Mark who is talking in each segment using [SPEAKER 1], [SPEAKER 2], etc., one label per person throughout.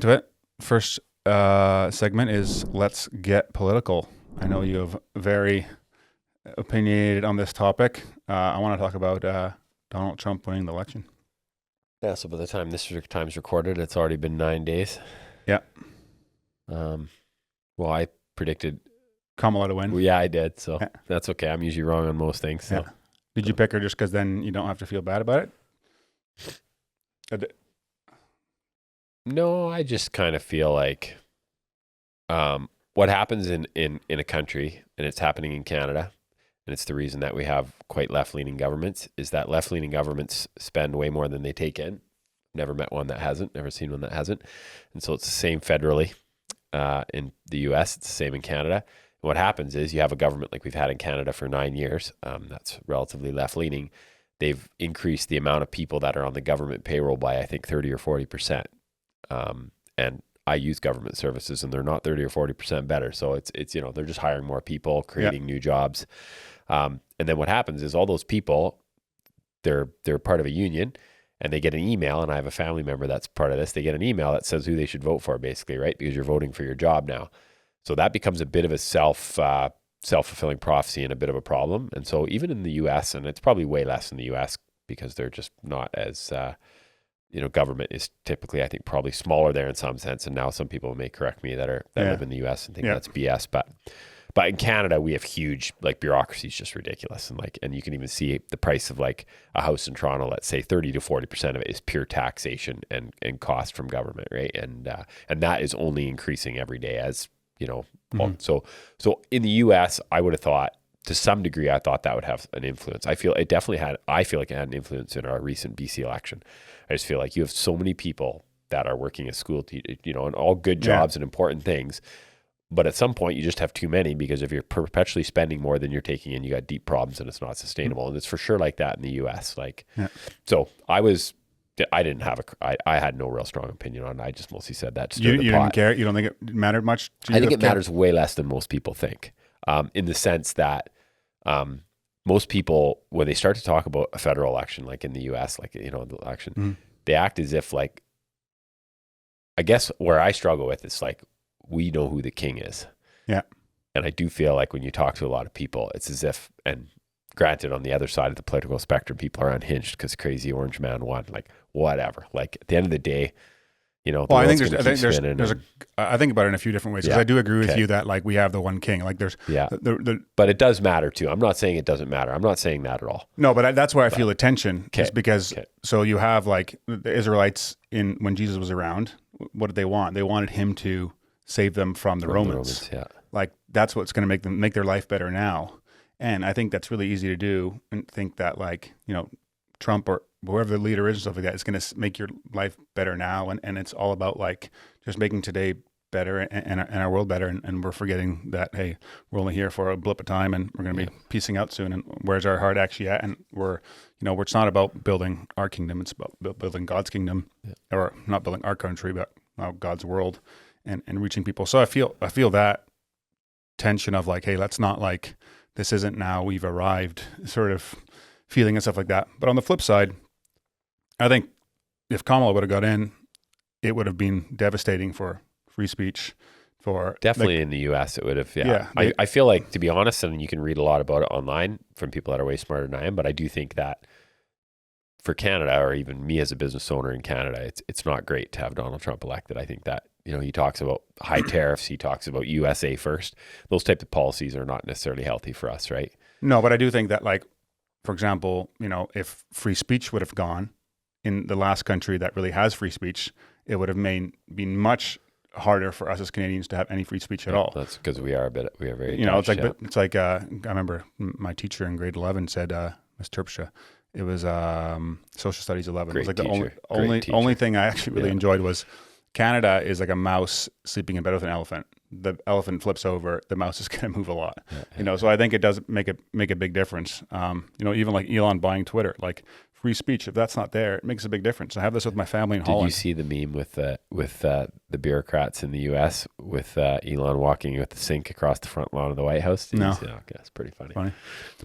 [SPEAKER 1] To it. First segment is let's get political. I know you have very opinionated on this topic. I want to talk about Donald Trump winning the election.
[SPEAKER 2] Yeah, so by the time this time's recorded, it's already been 9 days.
[SPEAKER 1] Yeah.
[SPEAKER 2] Well, I predicted
[SPEAKER 1] Kamala to win.
[SPEAKER 2] Well, yeah, I did. So
[SPEAKER 1] Yeah.
[SPEAKER 2] that's okay. I'm usually wrong on most things. So.
[SPEAKER 1] Yeah. Did you pick her just because then you don't have to feel bad about it?
[SPEAKER 2] No, I just kind of feel like what happens in a country, and it's happening in Canada, and it's the reason that we have quite left-leaning governments, is that left-leaning governments spend way more than they take in. Never met one that hasn't, never seen one that hasn't. And so it's the same federally in the US, it's the same in Canada. And what happens is you have a government like we've had in Canada for 9 years, that's relatively left-leaning. They've increased the amount of people that are on the government payroll by, I think, 30 or 40%. And I use government services and they're not 30 or 40% better. So it's they're just hiring more people, creating new jobs. And then what happens is all those people, they're part of a union and they get an email, and I have a family member that's part of this. They get an email that says who they should vote for, basically, right? Because you're voting for your job now. So that becomes a bit of a self-fulfilling prophecy and a bit of a problem. And so even in the US, and it's probably way less in the US because they're just not as, government is typically, I think, probably smaller there in some sense. And now some people may correct me that live in the US and think that's BS. But in Canada, we have huge, bureaucracy is just ridiculous. And you can even see the price of a house in Toronto, let's say 30 to 40% of it is pure taxation and cost from government, right? And that is only increasing every day as, So in the US, I would have thought, to some degree, I thought that would have an influence. I feel like it had an influence in our recent BC election. I just feel like you have so many people that are working as school teachers, and all good jobs and important things. But at some point, you just have too many, because if you're perpetually spending more than you're taking in, you got deep problems and it's not sustainable. And it's for sure like that in the US. So I had no real strong opinion on it. I just mostly said that.
[SPEAKER 1] You didn't care? You don't think it mattered much?
[SPEAKER 2] I think it matters way less than most people think, in the sense that most people, when they start to talk about a federal election, like in the US, the election, they act as if I guess where I struggle with is we know who the king is.
[SPEAKER 1] Yeah.
[SPEAKER 2] And I do feel like when you talk to a lot of people, it's as if, and granted, on the other side of the political spectrum, people are unhinged because crazy orange man won, whatever. At the end of the day,
[SPEAKER 1] I think I think about it in a few different ways, because I do agree with you that we have the one king.
[SPEAKER 2] But it does matter too. I'm not saying it doesn't matter. I'm not saying that at all.
[SPEAKER 1] No, but that's where I feel the tension, is because so you have the Israelites when Jesus was around. What did they want? They wanted him to save them from the Romans. That's what's going to make their life better now. And I think that's really easy to do, and think that Trump or whoever the leader is and stuff like that is going to make your life better now. And it's all about just making today better and our world better. And we're forgetting that, hey, we're only here for a blip of time and we're going to be piecing out soon. And where's our heart actually at? And it's not about building our kingdom. It's about building God's kingdom, or not building our country, but God's world and reaching people. So I feel that tension of hey, let's not this isn't now we've arrived sort of feeling and stuff like that. But on the flip side, I think if Kamala would have got in, it would have been devastating for free speech. For
[SPEAKER 2] definitely in the US, it would have. I feel to be honest, and you can read a lot about it online from people that are way smarter than I am, but I do think that for Canada, or even me as a business owner in Canada, it's not great to have Donald Trump elected. I think that he talks about high tariffs, he talks about USA first. Those types of policies are not necessarily healthy for us, right?
[SPEAKER 1] No, but I do think that for example, if free speech would have gone in the last country that really has free speech, it would have been much harder for us as Canadians to have any free speech at all.
[SPEAKER 2] That's because we are very,
[SPEAKER 1] it's I remember my teacher in grade 11 said, Miss Terpstra, it was social studies 11.
[SPEAKER 2] Great
[SPEAKER 1] it was
[SPEAKER 2] teacher.
[SPEAKER 1] the only thing I actually really enjoyed was Canada is like a mouse sleeping in bed with an elephant. The elephant flips over, the mouse is going to move a lot. So I think it does make a big difference. Even Elon buying Twitter, free speech, if that's not there, it makes a big difference. I have this with my family in Holland.
[SPEAKER 2] Did you see the meme with the bureaucrats in the US with Elon walking with the sink across the front lawn of the White House?
[SPEAKER 1] No.
[SPEAKER 2] Okay, it's pretty funny.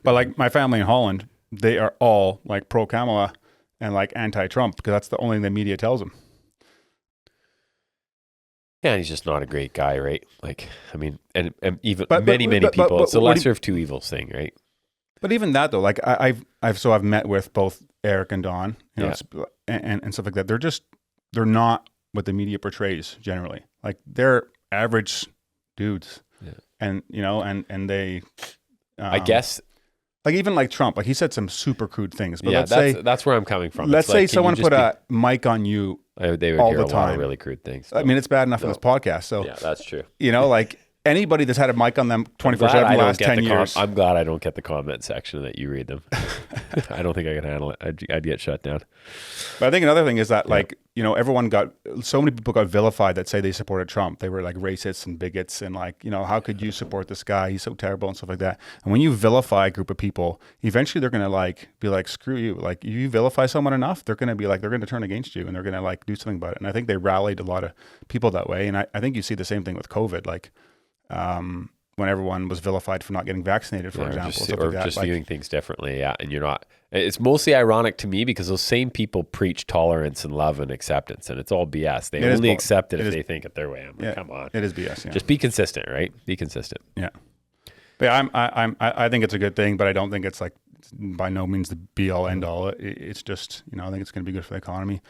[SPEAKER 1] But my family in Holland, they are all pro Kamala and anti-Trump, because that's the only thing the media tells them.
[SPEAKER 2] Yeah, and he's just not a great guy, right? Like, I mean, and even many people. It's the lesser of two evils thing, right?
[SPEAKER 1] But even that though, like I've met with both Eric and Don, you know, and stuff like that. They're not what the media portrays generally. Like they're average dudes, and you know, and they.
[SPEAKER 2] I guess.
[SPEAKER 1] Like even like Trump, like he said some super crude things. But
[SPEAKER 2] that's where I'm coming from.
[SPEAKER 1] Let's say someone put a mic on you
[SPEAKER 2] they would
[SPEAKER 1] all
[SPEAKER 2] hear
[SPEAKER 1] the
[SPEAKER 2] a
[SPEAKER 1] time.
[SPEAKER 2] lot of really crude things.
[SPEAKER 1] I mean, it's bad enough in this podcast. So
[SPEAKER 2] yeah, that's true.
[SPEAKER 1] You know, like anybody that's had a mic on them 24/7 the last 10 years.
[SPEAKER 2] I'm glad I don't get the comment section that you read them. I don't think I could handle it. I'd get shut down.
[SPEAKER 1] But I think another thing is that like, you know, so many people got vilified that say they supported Trump. They were like racists and bigots and like, you know, how could you support this guy? He's so terrible and stuff like that. And when you vilify a group of people, eventually they're going to like be like, screw you. Like you vilify someone enough, they're going to be like, they're going to turn against you and they're going to like do something about it. And I think they rallied a lot of people that way. And I think you see the same thing with COVID. Like, when everyone was vilified for not getting vaccinated, for example.
[SPEAKER 2] Or just viewing things differently, and you're not. It's mostly ironic to me because those same people preach tolerance and love and acceptance, and it's all BS. They only accept it if they think it their way. I'm like, come on.
[SPEAKER 1] It is BS,
[SPEAKER 2] Just be consistent, right? Be consistent.
[SPEAKER 1] Yeah. But yeah, I think it's a good thing, but I don't think it's like by no means the be all end all. It's just, you know, I think it's going to be good for the economy.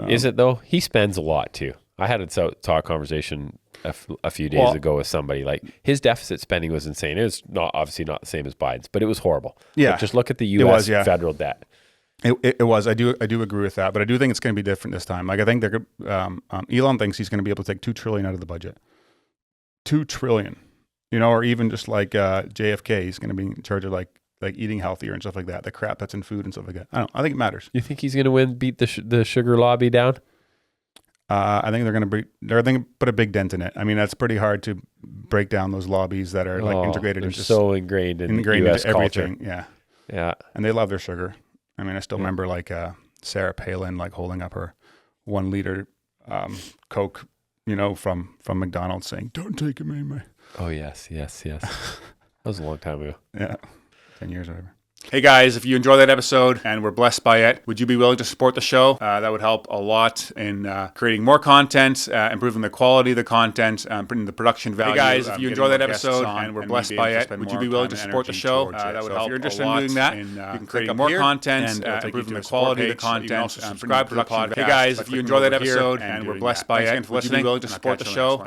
[SPEAKER 2] Is it though? He spends a lot too. I had a talk conversation a few days ago with somebody. Like his deficit spending was insane. It was obviously not the same as Biden's, but it was horrible.
[SPEAKER 1] Yeah,
[SPEAKER 2] like, just look at the U.S. federal debt.
[SPEAKER 1] It was. I do agree with that, but I do think it's going to be different this time. Like I think they're Elon thinks he's going to be able to take $2 trillion out of the budget. $2 trillion, you know, or even just like JFK, he's going to be in charge of like eating healthier and stuff like that. The crap that's in food and stuff like that. I think it matters.
[SPEAKER 2] You think he's going to beat the sugar lobby down?
[SPEAKER 1] I think they're going to put a big dent in it. I mean, that's pretty hard to break down those lobbies that are like integrated.
[SPEAKER 2] They're so ingrained in US
[SPEAKER 1] into everything.
[SPEAKER 2] Culture.
[SPEAKER 1] Yeah. And they love their sugar. I mean, I still remember like Sarah Palin like holding up her 1 liter Coke, you know, from McDonald's saying, "Don't take it anyway."
[SPEAKER 2] Oh yes. That was a long time ago.
[SPEAKER 1] Yeah, 10 years or whatever. Hey guys, if you enjoyed that episode and were blessed by it, would you be willing to support the show? That would help a lot in creating more content, improving the quality of the content, putting the production value. Hey guys, if you enjoyed that episode and were blessed by it, would you be willing to support the show? That would help. If you're interested in doing that, you can create more content, improving the quality of the content, subscribe to the podcast. Hey guys, if you enjoyed that episode and were blessed by it, would you be willing to support the show?